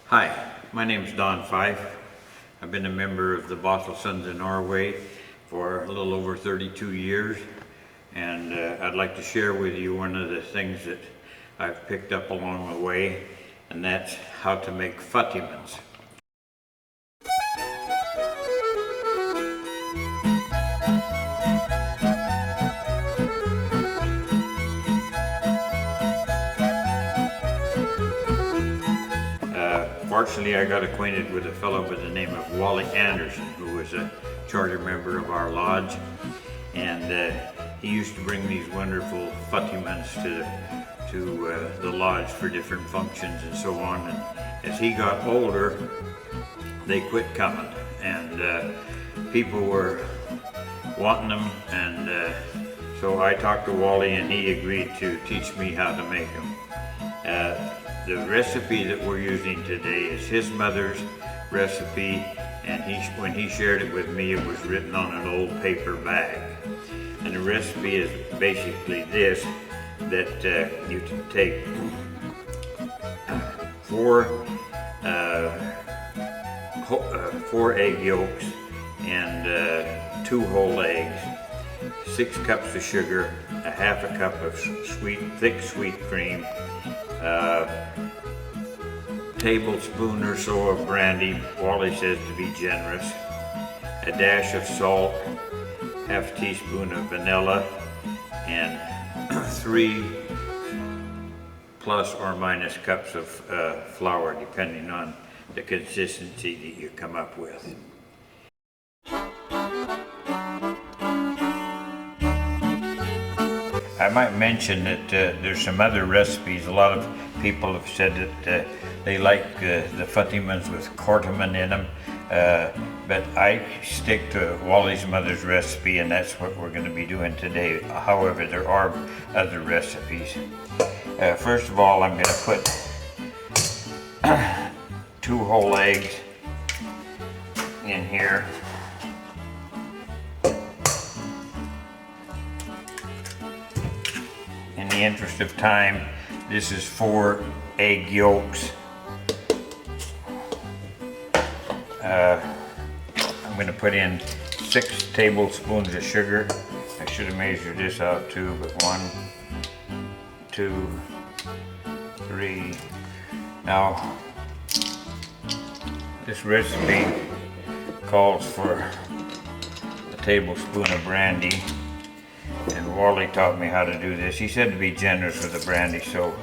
Hi, my name is Don Fife. I've been a member of the Bothell Sons of Norway for a little over 32 years, and I'd like to share with you one of the things that I've picked up along the way, and that's how to make Fattigmans. Fortunately, I got acquainted with a fellow by the name of Wally Anderson, who was a charter member of our lodge, and he used to bring these wonderful Fattigmans to the lodge for different functions and so on. And as he got older, they quit coming, and people were wanting them, and so I talked to Wally, and he agreed to teach me how to make them. The recipe that we're using today is his mother's recipe, and when he shared it with me, it was written on an old paper bag. And the recipe is basically this, that you take four egg yolks and 2 whole eggs, 6 cups of sugar, a half a cup of thick sweet cream, tablespoon or so of brandy, Wally says to be generous, a dash of salt, half teaspoon of vanilla, and 3 plus or minus cups of flour, depending on the consistency that you come up with. I might mention that there's some other recipes. A lot of people have said that they like the Fattigmans with cardamom in them, but I stick to Wally's mother's recipe, and that's what we're going to be doing today. However, there are other recipes. First of all, I'm going to put 2 whole eggs in here. In the interest of time, this is 4 egg yolks. I'm going to put in 6 tablespoons of sugar. I should have measured this out too, but 1, 2, 3. Now, this recipe calls for a tablespoon of brandy. And Wally taught me how to do this. He said to be generous with the brandy, so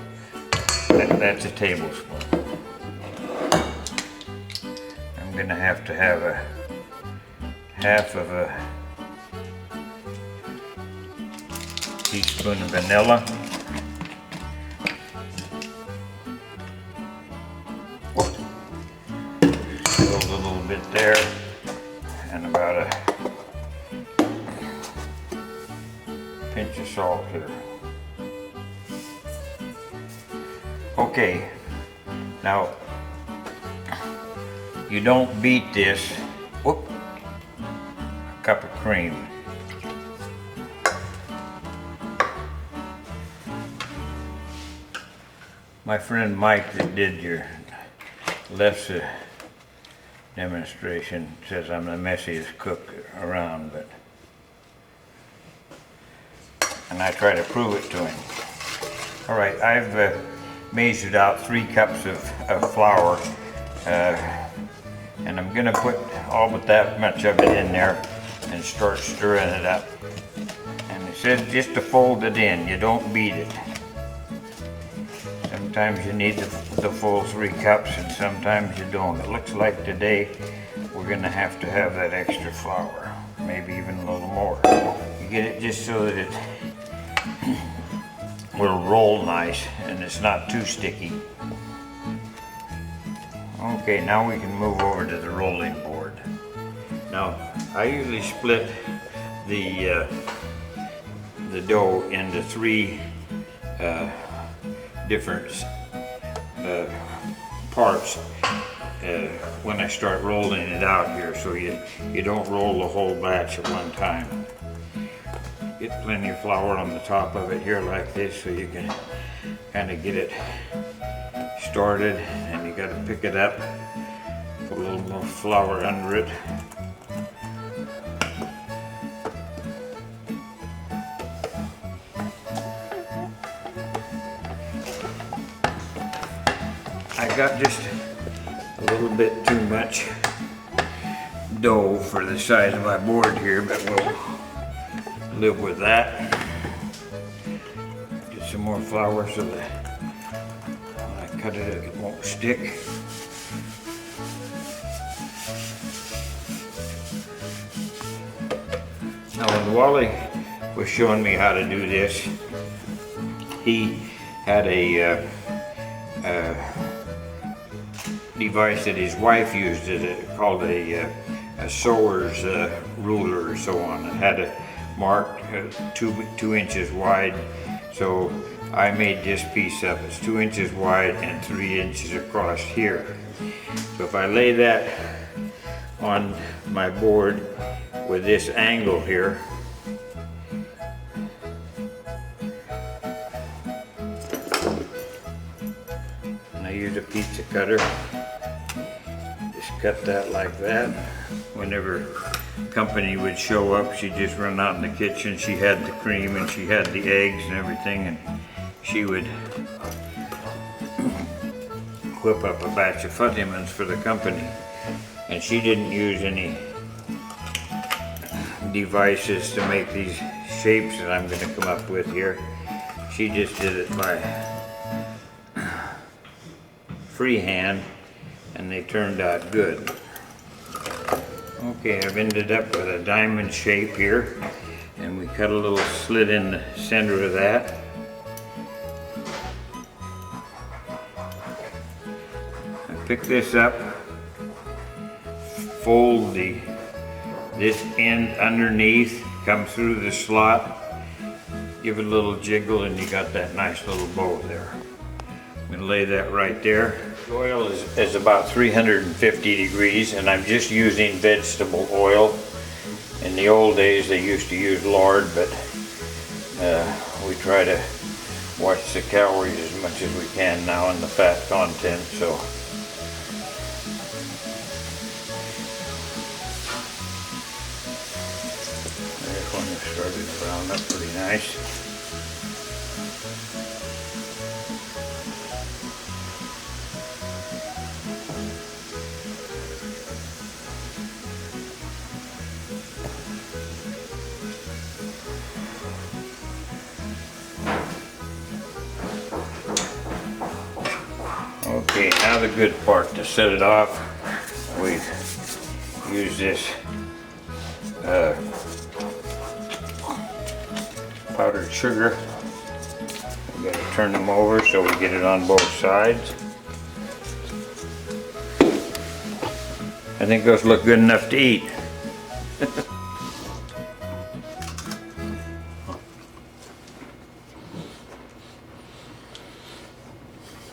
that's a tablespoon. I'm going to have a half of a teaspoon of vanilla. Spill a little bit there, and about a pinch of salt here. Okay, now you don't beat this. Whoop, a cup of cream. My friend Mike that did your lefse demonstration says I'm the messiest cook around, and I try to prove it to him. All right, I've measured out 3 cups of flour, and I'm gonna put all but that much of it in there and start stirring it up. And it says just to fold it in, you don't beat it. Sometimes you need the full 3 cups, and sometimes you don't. It looks like today we're gonna have to have that extra flour, maybe even a little more. You get it just so that it will roll nice and it's not too sticky. Okay, now we can move over to the rolling board. Now, I usually split the dough into 3 different parts when I start rolling it out here, so you don't roll the whole batch at one time. Get plenty of flour on the top of it here like this, so you can kind of get it started, and you got to pick it up, put a little more flour under it. I got just a little bit too much dough for the size of my board here, but we'll live with that. Get some more flour so that when I cut it, it won't stick. Now when Wally was showing me how to do this, he had a device that his wife used, called a sewer's ruler or so on. It had a mark 2 inches wide. So I made this piece up. It's 2 inches wide and 3 inches across here. So if I lay that on my board with this angle here, and I use a pizza cutter, just cut that like that. Whenever company would show up, she'd just run out in the kitchen. She had the cream and she had the eggs and everything, and she would whip up a batch of Fattigmans for the company. And she didn't use any devices to make these shapes that I'm going to come up with here. She just did it by freehand, and they turned out good. Okay, I've ended up with a diamond shape here, and we cut a little slit in the center of that. I pick this up, fold this end underneath, come through the slot, give it a little jiggle, and you got that nice little bow there. I'm going to lay that right there. The oil is about 350 degrees, and I'm just using vegetable oil. In the old days they used to use lard, but we try to watch the calories as much as we can now and the fat content. So this one is starting to brown up pretty nice. Okay, now the good part to set it off. We use this powdered sugar. We got to turn them over so we get it on both sides. I think those look good enough to eat.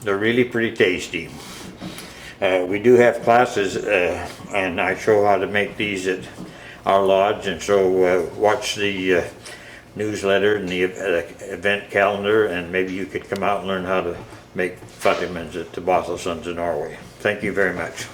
They're really pretty tasty. We do have classes, and I show how to make these at our lodge, and so watch the newsletter and the event calendar, and maybe you could come out and learn how to make Fattigmans at the Bothell Sons of Norway. Thank you very much.